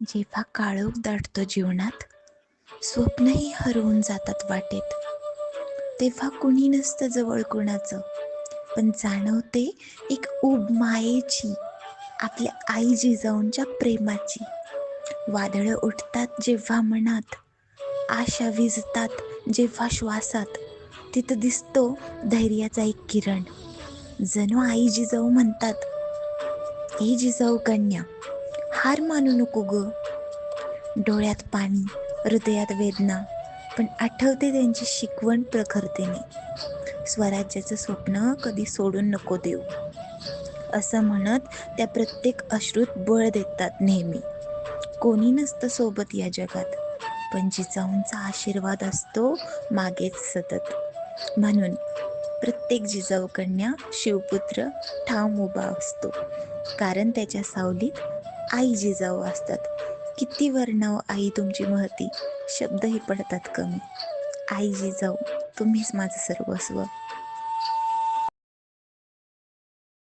जेव्हा काळोख दाटतो जीवनात, स्वप्नही हरवून जातात वाटेत. तेव्हा कुणी नसतं जवळ कुणाचं, पण जाणवते एक ऊब मायेची, आपल्या आई जिजाऊंच्या प्रेमाची. वादळं उठतात जेव्हा मनात, आशा विझतात जेव्हा श्वासात, तिथं दिसतो धैर्याचा एक किरण. जणू आई जिजाऊ म्हणतात, ए जिजाऊ कन्या, हार मानू नको ग. डोळ्यात पाणी, हृदयात वेदना, पण आठवते त्यांची शिकवण प्रखरतेने. स्वराज्याचं स्वप्न कधी सोडून नको देऊ, असं म्हणत त्या प्रत्येक अश्रूत बळ देतात नेहमी. कोणी नसतं सोबत या जगात, पण जिजाऊंचा आशीर्वाद असतो मागेच सतत. म्हणून प्रत्येक जिजाऊ कन्या शिवपुत्र ठाम उभा असतो, कारण त्याच्या सावलीत आई जिजाऊ असतात. किती वर्णाव आई तुमची महती, शब्दही पडतात कमी. आई जिजाऊ, तुम्हीच माझं सर्वस्व.